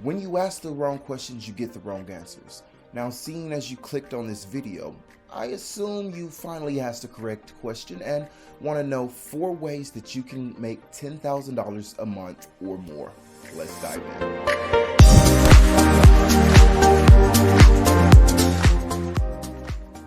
When you ask the wrong questions, you get the wrong answers. Now, seeing as you clicked on this video, I assume you finally asked the correct question and want to know 4 ways that you can make $10,000 a month or more. Let's dive in.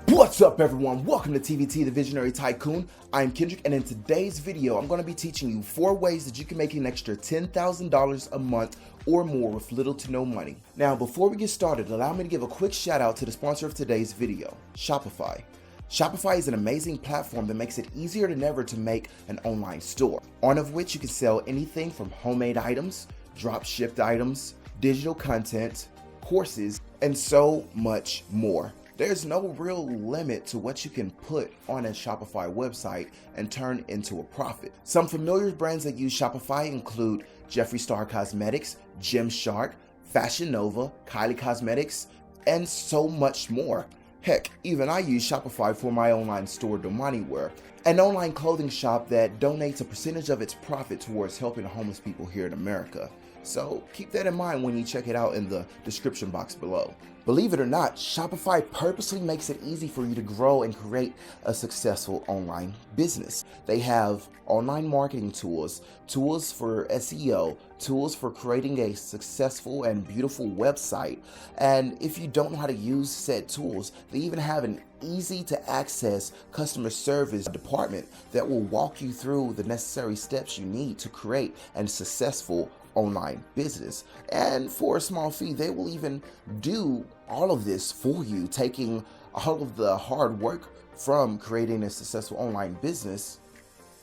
What's up, everyone? Welcome to TVT, the Visionary Tycoon. I'm Kendrick, and in today's video, I'm going to be teaching you 4 ways that you can make an extra $10,000 a month or more with little to no money. Now, before we get started, allow me to give a quick shout out to the sponsor of today's video, Shopify. Shopify is an amazing platform that makes it easier than ever to make an online store, on of which you can sell anything from homemade items, drop shipped items, digital content, courses, and so much more. There's no real limit to what you can put on a Shopify website and turn into a profit. Some familiar brands that use Shopify include Jeffree Star Cosmetics, Gymshark, Fashion Nova, Kylie Cosmetics, and so much more. Heck, even I use Shopify for my online store, Domaniware, an online clothing shop that donates a percentage of its profit towards helping homeless people here in America. So keep that in mind when you check it out in the description box below. Believe it or not, Shopify purposely makes it easy for you to grow and create a successful online business. They have online marketing tools, tools for SEO, tools for creating a successful and beautiful website. And if you don't know how to use said tools, they even have an easy to access customer service department that will walk you through the necessary steps you need to create a successful online business. And for a small fee, they will even do all of this for you, taking all of the hard work from creating a successful online business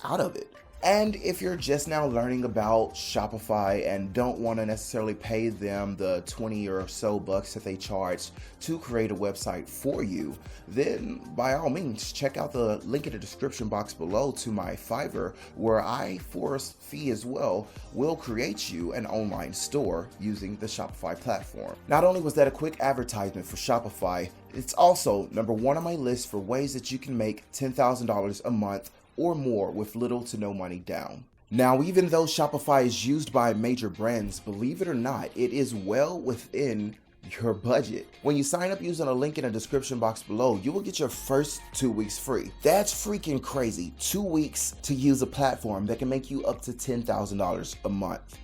out of it. And if you're just now learning about Shopify and don't want to necessarily pay them the 20 or so bucks that they charge to create a website for you, then by all means, check out the link in the description box below to my Fiverr, where I, for a fee as well, will create you an online store using the Shopify platform. Not only was that a quick advertisement for Shopify, it's also number 1 on my list for ways that you can make $10,000 a month or more with little to no money down. Now, even though Shopify is used by major brands, believe it or not, it is well within your budget. When you sign up using a link in the description box below, you will get your first 2 weeks free. That's freaking crazy. 2 weeks to use a platform that can make you up to $10,000 a month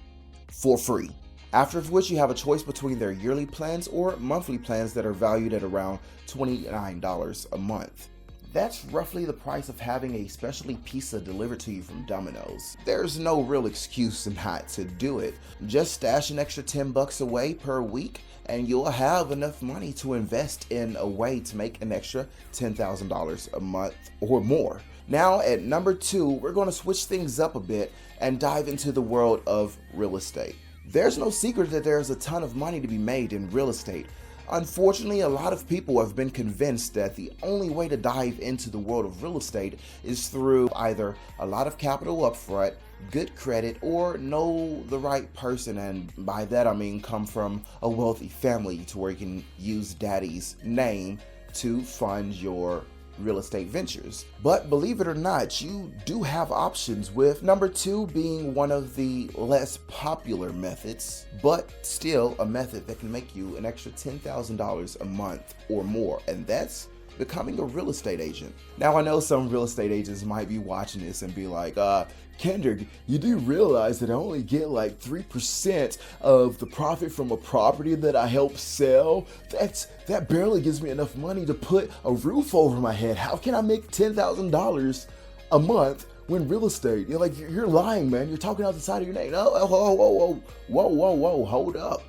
for free. After which you have a choice between their yearly plans or monthly plans that are valued at around $29 a month. That's roughly the price of having a specialty pizza delivered to you from Domino's. There's no real excuse not to do it. Just stash an extra 10 bucks away per week and you'll have enough money to invest in a way to make an extra $10,000 a month or more. Now at number 2, we're going to switch things up a bit and dive into the world of real estate. There's no secret that there's a ton of money to be made in real estate. Unfortunately, a lot of people have been convinced that the only way to dive into the world of real estate is through either a lot of capital upfront, good credit, or know the right person. And by that I mean come from a wealthy family to where you can use daddy's name to fund your real estate ventures. But believe it or not, you do have options, with number 2 being one of the less popular methods, but still a method that can make you an extra $10,000 a month or more, and that's becoming a real estate agent. Now, I know some real estate agents might be watching this and be like, Kendrick, you do realize that I only get like 3% of the profit from a property that I help sell? That barely gives me enough money to put a roof over my head. How can I make $10,000 a month when real estate? You're lying, man. You're talking out the side of your neck. Whoa, hold up.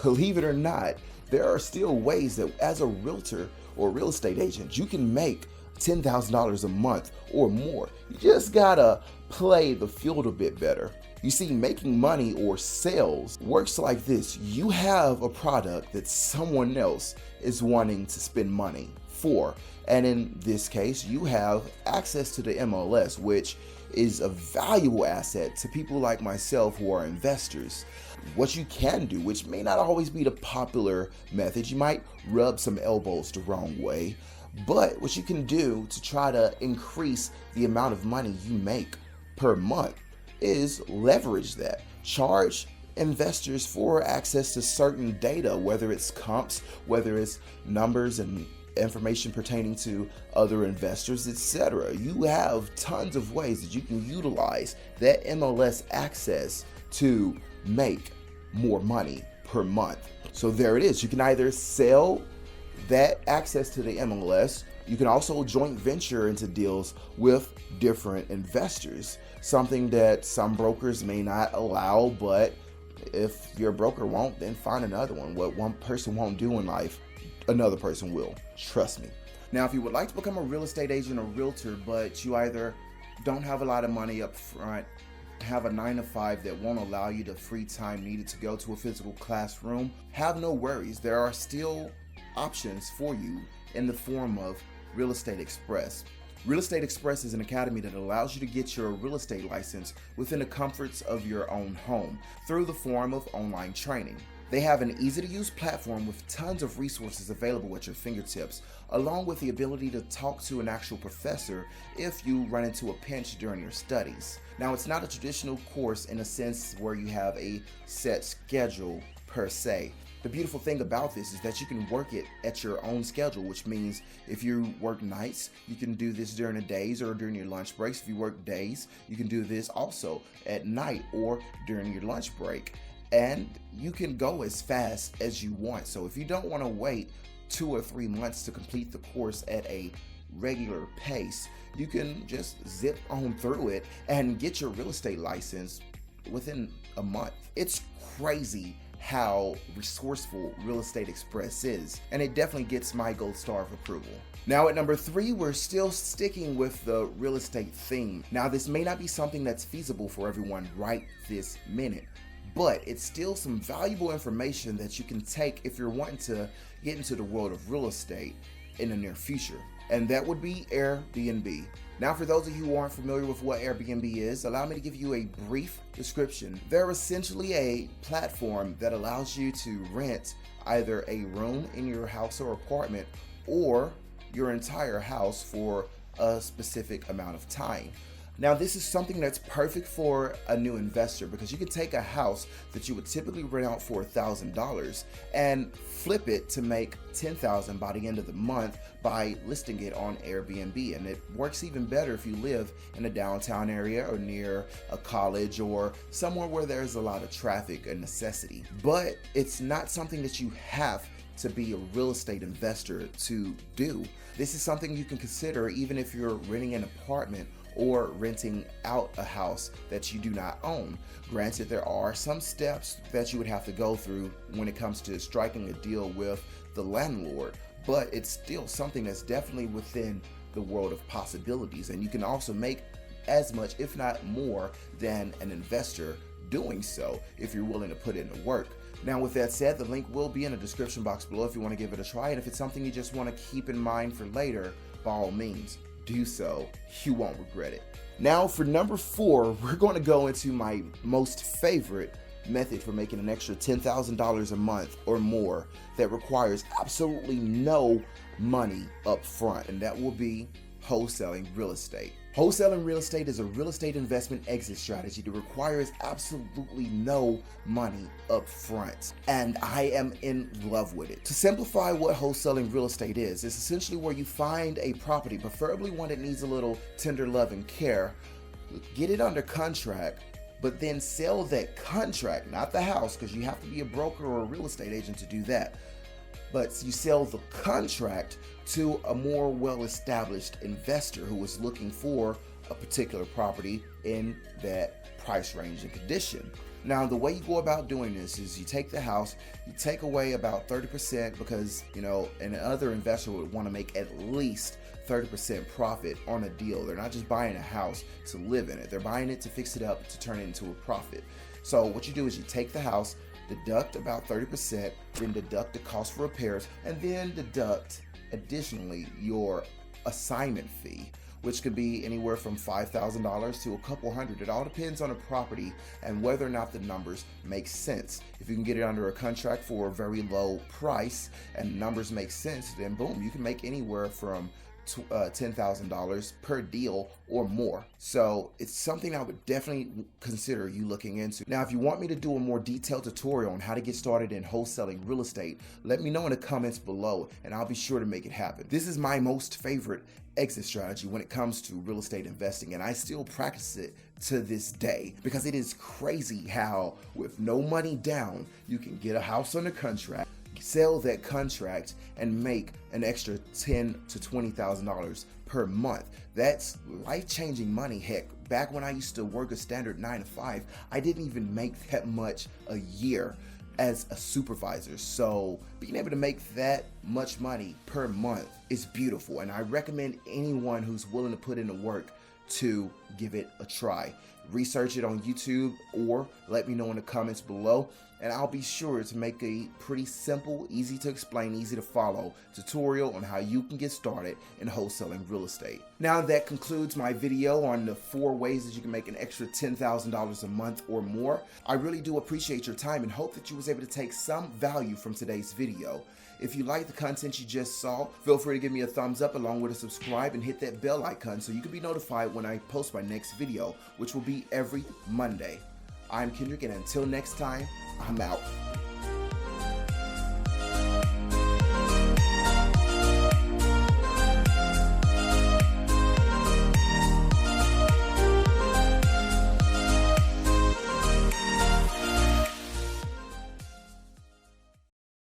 Believe it or not, there are still ways that as a realtor or real estate agent, you can make $10,000 a month or more. You just gotta play the field a bit better. You see, making money or sales works like this. You have a product that someone else is wanting to spend money for. And in this case, you have access to the MLS, which is a valuable asset to people like myself who are investors. What you can do, which may not always be the popular method, you might rub some elbows the wrong way, but what you can do to try to increase the amount of money you make per month is leverage that. Charge investors for access to certain data, whether it's comps, whether it's numbers and information pertaining to other investors, etc. You have tons of ways that you can utilize that MLS access to make more money per month. So there it is. You can either sell that access to the MLS. You can also joint venture into deals with different investors, something that some brokers may not allow, but if your broker won't, then find another one. What one person won't do in life, another person will. Trust me. Now, if you would like to become a real estate agent or realtor, but you either don't have a lot of money up front, have a 9-to-5 that won't allow you the free time needed to go to a physical classroom, have no worries. There are still options for you in the form of Real Estate Express. Real Estate Express is an academy that allows you to get your real estate license within the comforts of your own home through the form of online training. They have an easy-to-use platform with tons of resources available at your fingertips, along with the ability to talk to an actual professor if you run into a pinch during your studies. Now, it's not a traditional course in a sense where you have a set schedule per se. The beautiful thing about this is that you can work it at your own schedule, which means if you work nights, you can do this during the days or during your lunch breaks. If you work days, you can do this also at night or during your lunch break. And you can go as fast as you want. So if you don't want to wait 2 or 3 months to complete the course at a regular pace, you can just zip on through it and get your real estate license within a month. It's crazy how resourceful Real Estate Express is, and it definitely gets my gold star of approval. Now at number 3, we're still sticking with the real estate theme. Now this may not be something that's feasible for everyone right this minute, but it's still some valuable information that you can take if you're wanting to get into the world of real estate in the near future, and that would be Airbnb. Now, for those of you who aren't familiar with what Airbnb is, allow me to give you a brief description. They're essentially a platform that allows you to rent either a room in your house or apartment or your entire house for a specific amount of time. Now, this is something that's perfect for a new investor because you can take a house that you would typically rent out for $1,000 and flip it to make $10,000 by the end of the month by listing it on Airbnb. And it works even better if you live in a downtown area or near a college or somewhere where there's a lot of traffic and necessity. But it's not something that you have to be a real estate investor to do. This is something you can consider even if you're renting an apartment or renting out a house that you do not own. Granted, there are some steps that you would have to go through when it comes to striking a deal with the landlord, but it's still something that's definitely within the world of possibilities, and you can also make as much, if not more, than an investor doing so if you're willing to put in the work. Now, with that said, the link will be in the description box below if you want to give it a try, and if it's something you just want to keep in mind for later, by all means, do so. You won't regret it. Now for number 4, we're going to go into my most favorite method for making an extra $10,000 a month or more that requires absolutely no money up front, and that will be wholesaling real estate. Wholesaling real estate is a real estate investment exit strategy that requires absolutely no money up front, and I am in love with it. To simplify what wholesaling real estate is, it's essentially where you find a property, preferably one that needs a little tender love and care, get it under contract, but then sell that contract, not the house, because you have to be a broker or a real estate agent to do that. But you sell the contract to a more well-established investor who is looking for a particular property in that price range and condition. Now, the way you go about doing this is you take the house, you take away about 30% because, an other investor would want to make at least 30% profit on a deal. They're not just buying a house to live in it. They're buying it to fix it up to turn it into a profit. So what you do is you take the house, deduct about 30%, then deduct the cost for repairs, and then deduct additionally your assignment fee, which could be anywhere from $5,000 to a couple hundred. It all depends on the property and whether or not the numbers make sense. If you can get it under a contract for a very low price and numbers make sense, then boom, you can make anywhere from $10,000 per deal or more. So it's something I would definitely consider you looking into. Now, if you want me to do a more detailed tutorial on how to get started in wholesaling real estate, let me know in the comments below and I'll be sure to make it happen. This is my most favorite exit strategy when it comes to real estate investing, and I still practice it to this day because it is crazy how with no money down you can get a house under contract, sell that contract, and make an extra $10,000 to $20,000 per month. That's life-changing money. Heck, back when I used to work a standard 9 to 5, I didn't even make that much a year as a supervisor. So being able to make that much money per month is beautiful, and I recommend anyone who's willing to put in the work to give it a try. Research it on YouTube or let me know in the comments below, and I'll be sure to make a pretty simple, easy to explain, easy to follow tutorial on how you can get started in wholesaling real estate. Now that concludes my video on the 4 ways that you can make an extra $10,000 a month or more. I really do appreciate your time and hope that you was able to take some value from today's video. If you like the content you just saw, feel free to give me a thumbs up along with a subscribe and hit that bell icon so you can be notified when I post my next video, which will be every Monday. I'm Kendrick, and until next time, I'm out.